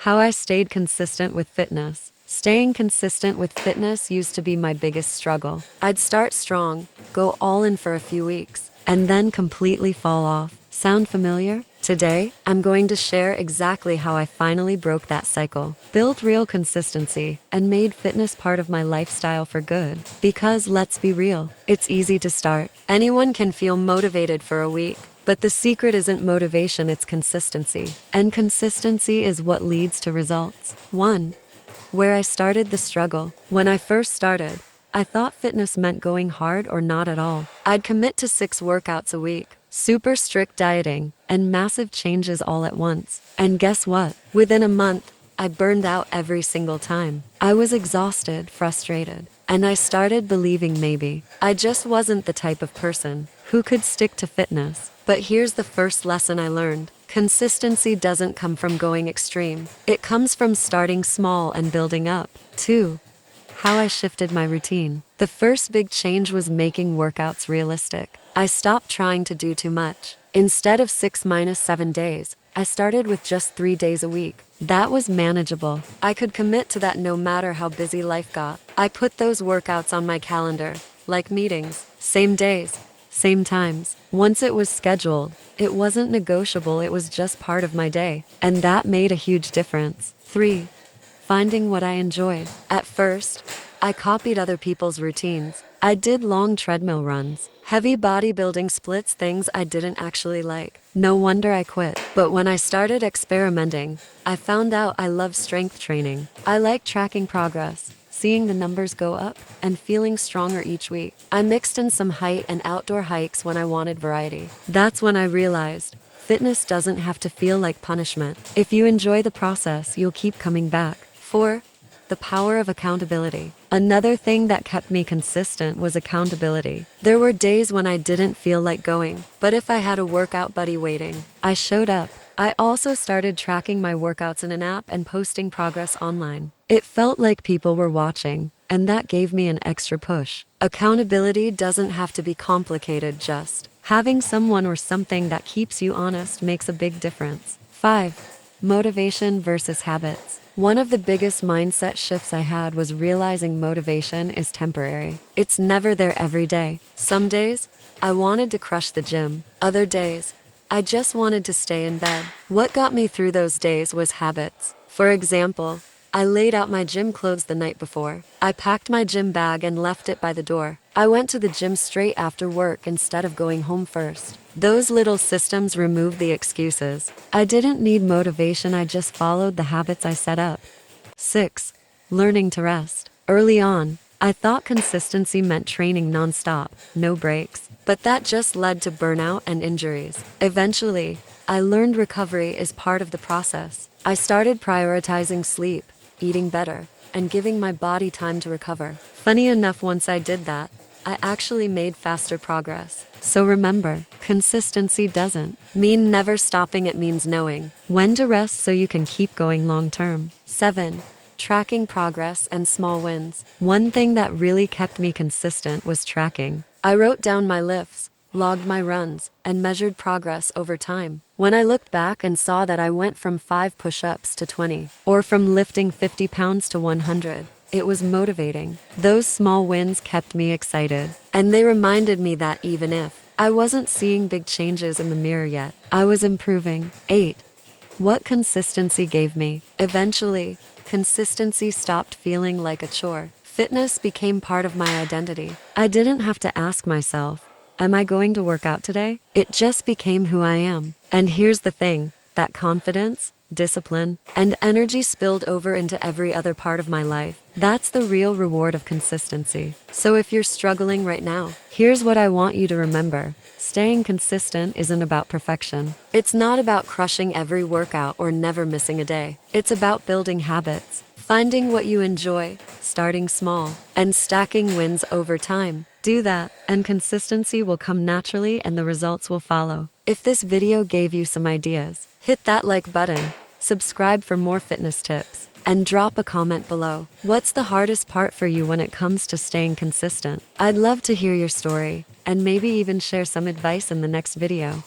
How I stayed consistent with fitness. Staying consistent with fitness used to be my biggest struggle. I'd start strong, go all in for a few weeks, and then completely fall off. Sound familiar? Today, I'm going to share exactly how I finally broke that cycle, built real consistency, and made fitness part of my lifestyle for good. Because let's be real, it's easy to start. Anyone can feel motivated for a week. But the secret isn't motivation, it's consistency. And consistency is what leads to results. 1. Where I started the struggle. When I first started, I thought fitness meant going hard or not at all. I'd commit to 6 workouts a week, super strict dieting, and massive changes all at once. And guess what? Within a month, I burned out every single time. I was exhausted, frustrated, and I started believing maybe I just wasn't the type of person who could stick to fitness. But here's the first lesson I learned. Consistency doesn't come from going extreme. It comes from starting small and building up. 2. How I shifted my routine. The first big change was making workouts realistic. I stopped trying to do too much. Instead of 6-7 days, I started with just 3 days a week. That was manageable. I could commit to that no matter how busy life got. I put those workouts on my calendar, like meetings, same days, same times. Once it was scheduled, it wasn't negotiable, it was just part of my day. And that made a huge difference. 3. Finding what I enjoyed. At first, I copied other people's routines. I did long treadmill runs, heavy bodybuilding splits, things I didn't actually like. No wonder I quit. But when I started experimenting, I found out I love strength training. I like tracking progress, seeing the numbers go up, and feeling stronger each week. I mixed in some height and outdoor hikes when I wanted variety. That's when I realized fitness doesn't have to feel like punishment. If you enjoy the process, you'll keep coming back. 4. The power of accountability. Another thing that kept me consistent was accountability. There were days when I didn't feel like going, but if I had a workout buddy waiting, I showed up. I also started tracking my workouts in an app and posting progress online. It felt like people were watching, and that gave me an extra push. Accountability doesn't have to be complicated, just having someone or something that keeps you honest makes a big difference. 5. Motivation versus habits. One of the biggest mindset shifts I had was realizing motivation is temporary. It's never there every day. Some days, I wanted to crush the gym. Other days, I just wanted to stay in bed. What got me through those days was habits. For example, I laid out my gym clothes the night before. I packed my gym bag and left it by the door. I went to the gym straight after work instead of going home first. Those little systems removed the excuses. I didn't need motivation, I just followed the habits I set up. 6. Learning to rest. Early on, I thought consistency meant training nonstop, no breaks. But that just led to burnout and injuries. Eventually, I learned recovery is part of the process. I started prioritizing sleep, eating better, and giving my body time to recover. Funny enough, once I did that, I actually made faster progress. So remember, consistency doesn't mean never stopping, it means knowing when to rest so you can keep going long term. 7. Tracking progress and small wins. One thing that really kept me consistent was tracking. I wrote down my lifts, logged my runs, and measured progress over time. When I looked back and saw that I went from 5 push-ups to 20, or from lifting 50 pounds to 100, it was motivating. Those small wins kept me excited, and they reminded me that even if I wasn't seeing big changes in the mirror yet, I was improving. 8. What consistency gave me. Eventually, consistency stopped feeling like a chore. Fitness became part of my identity. I didn't have to ask myself, am I going to work out today? It just became who I am. And here's the thing, that confidence, discipline, and energy spilled over into every other part of my life. That's the real reward of consistency. So if you're struggling right now, here's what I want you to remember. Staying consistent isn't about perfection. It's not about crushing every workout or never missing a day. It's about building habits, finding what you enjoy, starting small, and stacking wins over time. Do that, and consistency will come naturally and the results will follow. If this video gave you some ideas, hit that like button, subscribe for more fitness tips, and drop a comment below. What's the hardest part for you when it comes to staying consistent? I'd love to hear your story, and maybe even share some advice in the next video.